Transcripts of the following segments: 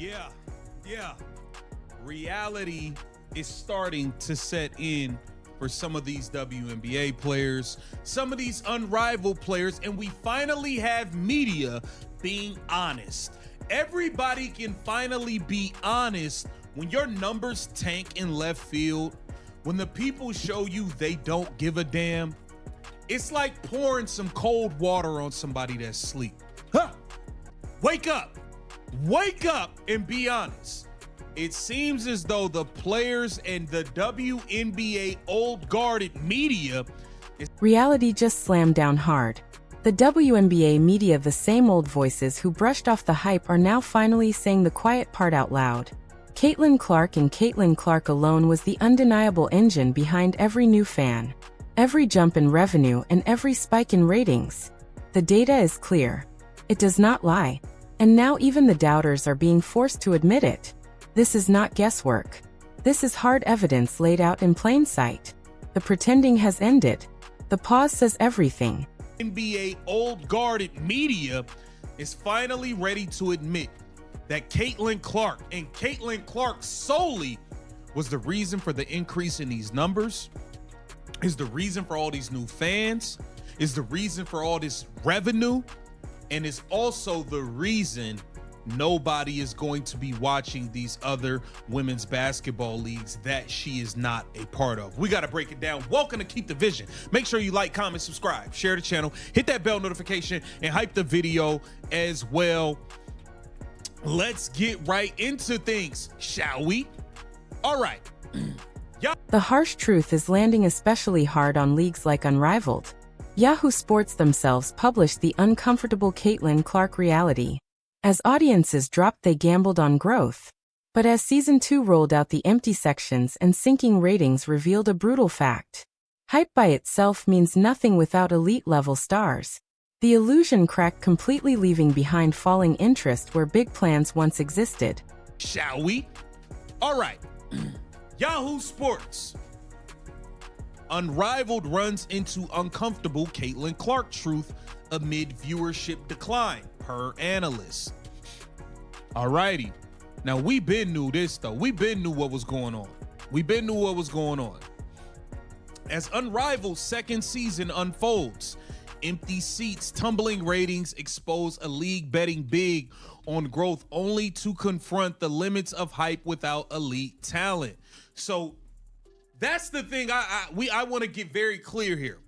Yeah, yeah. Reality is starting to set in for some of these WNBA players, some of these unrivaled players, and we finally have media being honest. Everybody can finally be honest when your numbers tank in left field, when the people show you they don't give a damn. It's like pouring some cold water on somebody that's asleep. Huh? Wake up and be honest. It seems as though the players and the WNBA old guarded media Reality just slammed down hard. The WNBA media, the same old voices who brushed off the hype, are now finally saying the quiet part out loud. Caitlin Clark and Caitlin Clark alone was the undeniable engine behind every new fan, every jump in revenue, and every spike in ratings. The data is clear. It does not lie. And now even the doubters are being forced to admit it. This is not guesswork. This is hard evidence laid out in plain sight. The pretending has ended. The pause says everything. NBA old guarded media is finally ready to admit that Caitlin Clark and Caitlin Clark solely was the reason for the increase in these numbers, is the reason for all these new fans, is the reason for all this revenue, and is also the reason nobody is going to be watching these other women's basketball leagues that she is not a part of. We got to break it down. Welcome to Keep the Vision. Make sure you like, comment, subscribe, share the channel, hit that bell notification, and hype the video as well. Let's get right into things, shall we? All right. The harsh truth is landing especially hard on leagues like Unrivaled. Yahoo Sports themselves published the uncomfortable Caitlin Clark reality. As audiences dropped, they gambled on growth. But as Season 2 rolled out, the empty sections and sinking ratings revealed a brutal fact. Hype by itself means nothing without elite-level stars. The illusion cracked completely, leaving behind falling interest where big plans once existed. Shall we? All right. Yahoo Sports. Unrivaled runs into uncomfortable Caitlin Clark truth amid viewership decline, per analysts. All righty. Now, we been knew this, though. We been knew what was going on. As Unrivaled second season unfolds, empty seats, tumbling ratings expose a league betting big on growth only to confront the limits of hype without elite talent. So that's the thing I want to get very clear here.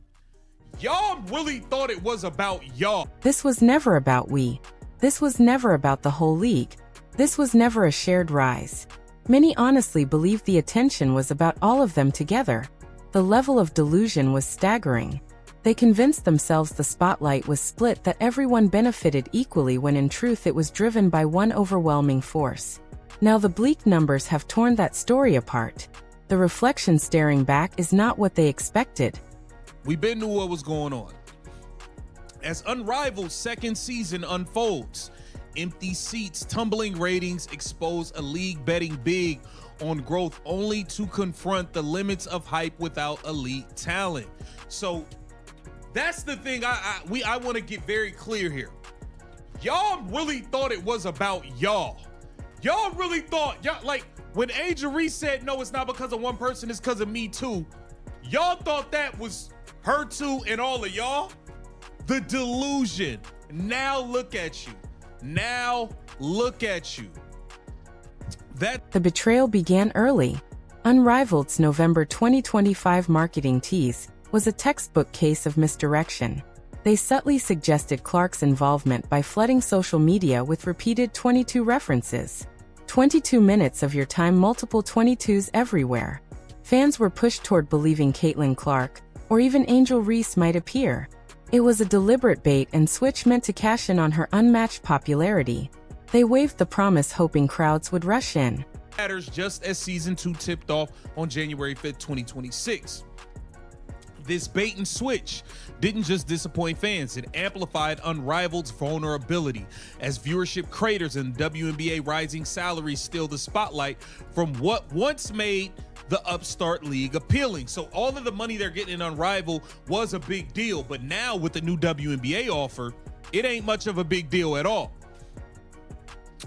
Y'all really thought it was about y'all. This was never about we. This was never about the whole league. This was never a shared rise. Many honestly believed the attention was about all of them together. The level of delusion was staggering. They convinced themselves the spotlight was split, that everyone benefited equally, when in truth it was driven by one overwhelming force. Now the bleak numbers have torn that story apart. The reflection staring back is not what they expected. We been knew what was going on. As Unrivaled second season unfolds, empty seats, tumbling ratings expose a league betting big on growth only to confront the limits of hype without elite talent. So that's the thing I want to get very clear here. Y'all really thought it was about y'all. Y'all really thought, y'all, like when Angel Reese said, no, it's not because of one person, it's because of me too. Y'all thought that was her too and all of y'all. The delusion. Now look at you. The betrayal began early. Unrivaled's November 2025 marketing tease was a textbook case of misdirection. They subtly suggested Clark's involvement by flooding social media with repeated 22 references. 22 minutes of your time, multiple 22s everywhere. Fans were pushed toward believing Caitlin Clark, or even Angel Reese, might appear. It was a deliberate bait and switch meant to cash in on her unmatched popularity. They waved the promise, hoping crowds would rush in. Matters just as Season 2 tipped off on January 5th, 2026. This bait and switch didn't just disappoint fans, it amplified Unrivaled's vulnerability as viewership craters and WNBA rising salaries steal the spotlight from what once made the upstart league appealing. So all of the money they're getting in Unrivaled was a big deal, but now with the new WNBA offer, it ain't much of a big deal at all.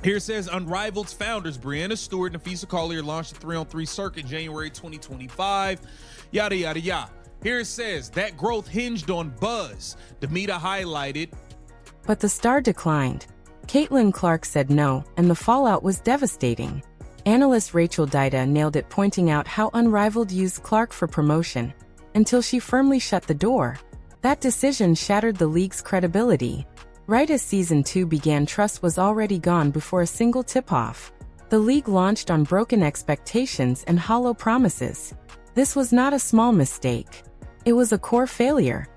Here it says Unrivaled's founders Brianna Stewart and Nafisa Collier launched the 3-on-3 circuit January 2025. Yada, yada, yada. Here it says that growth hinged on buzz. Demita highlighted. But the star declined. Caitlin Clark said no, and the fallout was devastating. Analyst Rachel Dida nailed it, pointing out how Unrivaled used Clark for promotion, until she firmly shut the door. That decision shattered the league's credibility. Right as Season 2 began, trust was already gone before a single tip-off. The league launched on broken expectations and hollow promises. This was not a small mistake. It was a core failure.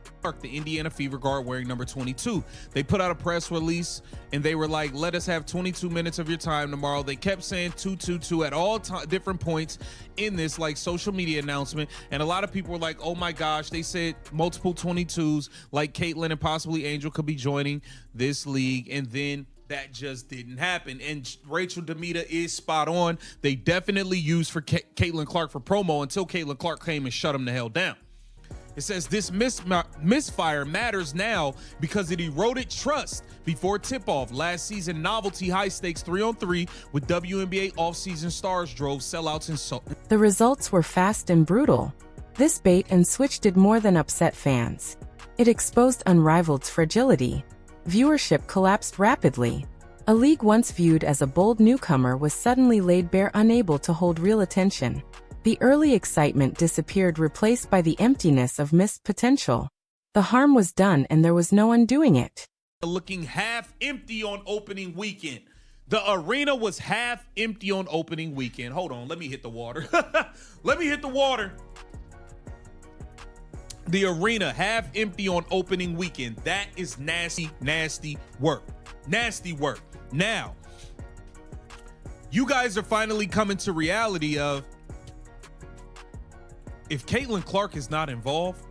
The Indiana Fever guard wearing number 22. They put out a press release and they were like, let us have 22 minutes of your time tomorrow. They kept saying 222 at all different points in this like social media announcement. And a lot of people were like, oh my gosh, they said multiple 22s, like Caitlin and possibly Angel could be joining this league. And then that just didn't happen. And Rachel Demita is spot on. They definitely used for Caitlin Clark for promo until Caitlin Clark came and shut them the hell down. It says this misfire matters now because it eroded trust before tip-off. Last season, novelty high-stakes 3-on-3 with WNBA off-season stars drove sellouts and so. The results were fast and brutal. This bait and switch did more than upset fans. It exposed Unrivaled's fragility. Viewership collapsed rapidly. A league once viewed as a bold newcomer was suddenly laid bare, unable to hold real attention. The early excitement disappeared, replaced by the emptiness of missed potential. The harm was done and there was no undoing it. Looking half empty on opening weekend. The arena was half empty on opening weekend. Hold on, let me hit the water. Let me hit the water. The arena half empty on opening weekend. That is nasty, nasty work. Nasty work. Now, you guys are finally coming to reality of, if Caitlin Clark is not involved,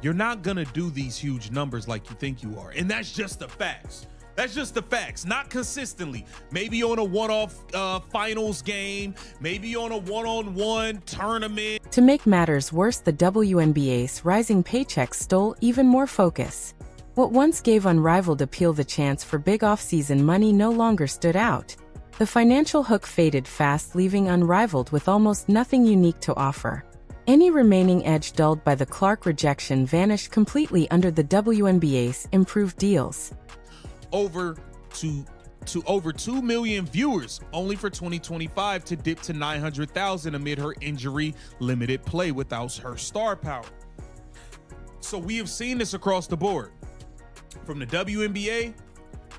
you're not going to do these huge numbers like you think you are. And that's just the facts. That's just the facts. Not consistently. Maybe on a one-off finals game. Maybe on a one-on-one tournament. To make matters worse, the WNBA's rising paychecks stole even more focus. What once gave Unrivaled appeal the chance for big off-season money no longer stood out. The financial hook faded fast, leaving Unrivaled with almost nothing unique to offer. Any remaining edge dulled by the Clark rejection vanished completely under the WNBA's improved deals. Over 2 million viewers only for 2025 to dip to 900,000 amid her injury limited play without her star power. So we have seen this across the board. From the WNBA,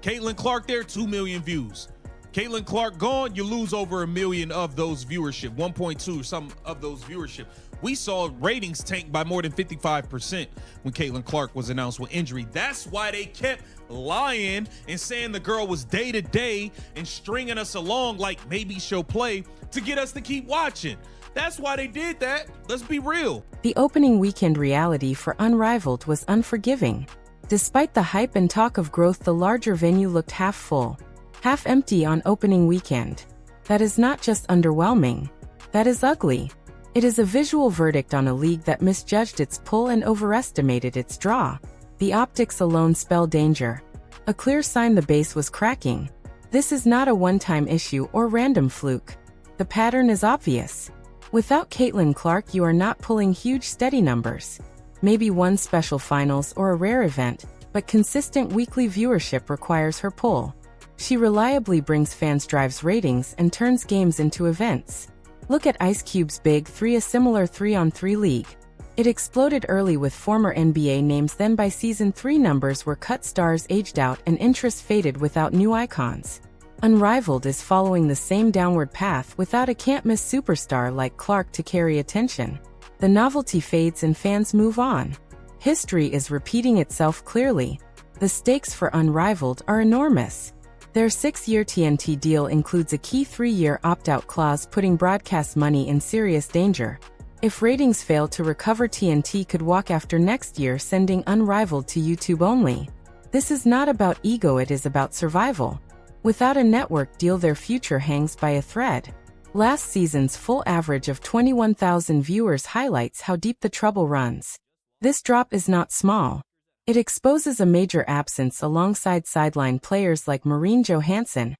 Caitlin Clark there, 2 million views. Caitlin Clark gone, you lose over 1 million of those viewership, 1.2 some of those viewership. We saw ratings tank by more than 55% when Caitlin Clark was announced with injury. That's why they kept lying and saying the girl was day-to-day and stringing us along like maybe she'll play to get us to keep watching. That's why they did that. Let's be real. The opening weekend reality for Unrivaled was unforgiving. Despite the hype and talk of growth, the larger venue looked half full, half empty on opening weekend. That is not just underwhelming. That is ugly. It is a visual verdict on a league that misjudged its pull and overestimated its draw. The optics alone spell danger. A clear sign the base was cracking. This is not a one-time issue or random fluke. The pattern is obvious. Without Caitlin Clark, you are not pulling huge steady numbers. Maybe one special finals or a rare event, but consistent weekly viewership requires her pull. She reliably brings fans, drives ratings, and turns games into events. Look at Ice Cube's Big 3, a similar 3-on-3 league. It exploded early with former NBA names, then by season 3 numbers were cut, stars aged out, and interest faded without new icons. Unrivaled is following the same downward path without a can't-miss superstar like Clark to carry attention. The novelty fades and fans move on. History is repeating itself clearly. The stakes for Unrivaled are enormous. Their 6-year TNT deal includes a key 3-year opt-out clause, putting broadcast money in serious danger. If ratings fail to recover, TNT could walk after next year, sending Unrivaled to YouTube only. This is not about ego, it is about survival. Without a network deal, their future hangs by a thread. Last season's full average of 21,000 viewers highlights how deep the trouble runs. This drop is not small. It exposes a major absence alongside sideline players like Maureen Johansson.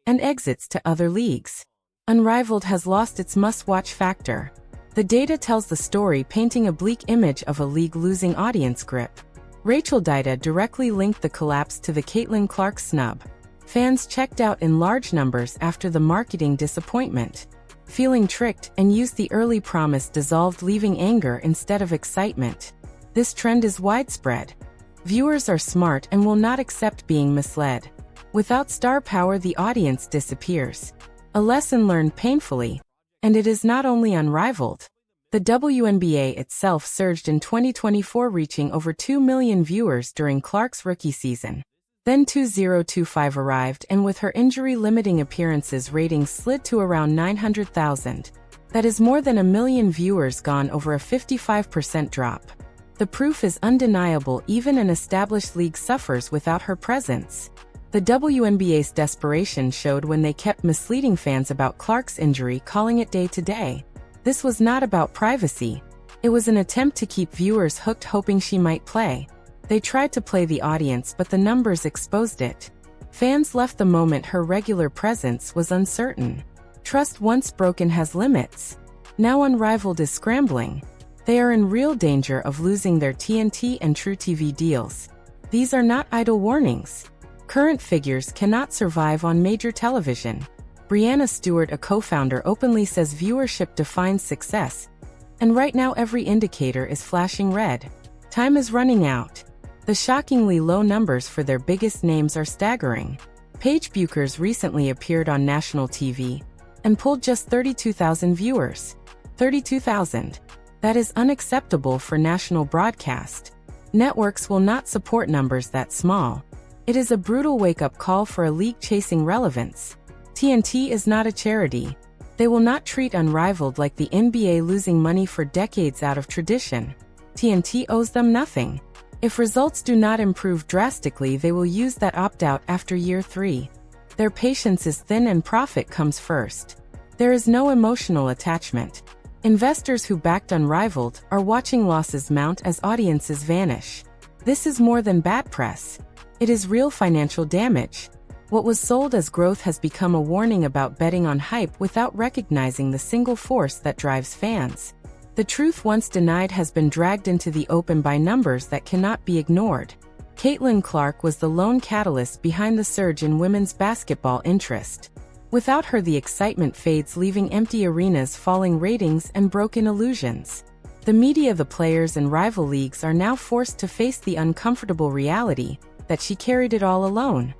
and exits to other leagues. Unrivaled has lost its must-watch factor. The data tells the story, painting a bleak image of a league losing audience grip. Rachel Dida directly linked the collapse to the Caitlin Clark snub. Fans checked out in large numbers after the marketing disappointment. Feeling tricked and used the early promise dissolved, leaving anger instead of excitement. This trend is widespread. Viewers are smart and will not accept being misled. Without star power, the audience disappears. A lesson learned painfully. And it is not only unrivaled. The WNBA itself surged in 2024, reaching over 2 million viewers during Clark's rookie season. Then 2025 arrived, and with her injury-limiting appearances, ratings slid to around 900,000. That is more than 1 million viewers gone, over a 55% drop. The proof is undeniable. Even an established league suffers without her presence. The WNBA's desperation showed when they kept misleading fans about Clark's injury, calling it day-to-day. This was not about privacy. It was an attempt to keep viewers hooked, hoping she might play. They tried to play the audience, but the numbers exposed it. Fans left the moment her regular presence was uncertain. Trust once broken has limits. Now Unrivaled is scrambling. They are in real danger of losing their TNT and True TV deals. These are not idle warnings. Current figures cannot survive on major television. Brianna Stewart, a co-founder, openly says viewership defines success. And right now every indicator is flashing red. Time is running out. The shockingly low numbers for their biggest names are staggering. Paige Buchers recently appeared on national TV and pulled just 32,000 viewers. 32,000. That is unacceptable for national broadcast. Networks will not support numbers that small. It is a brutal wake-up call for a league chasing relevance. TNT is not a charity. They will not treat Unrivaled like the NBA, losing money for decades out of tradition. TNT owes them nothing. If results do not improve drastically, they will use that opt-out after year 3. Their patience is thin and profit comes first. There is no emotional attachment. Investors who backed Unrivaled are watching losses mount as audiences vanish. This is more than bad press. It is real financial damage. What was sold as growth has become a warning about betting on hype without recognizing the single force that drives fans. The truth once denied has been dragged into the open by numbers that cannot be ignored. Caitlin Clark was the lone catalyst behind the surge in women's basketball interest. Without her, the excitement fades, leaving empty arenas, falling ratings, and broken illusions. The media, the players, and rival leagues are now forced to face the uncomfortable reality that she carried it all alone.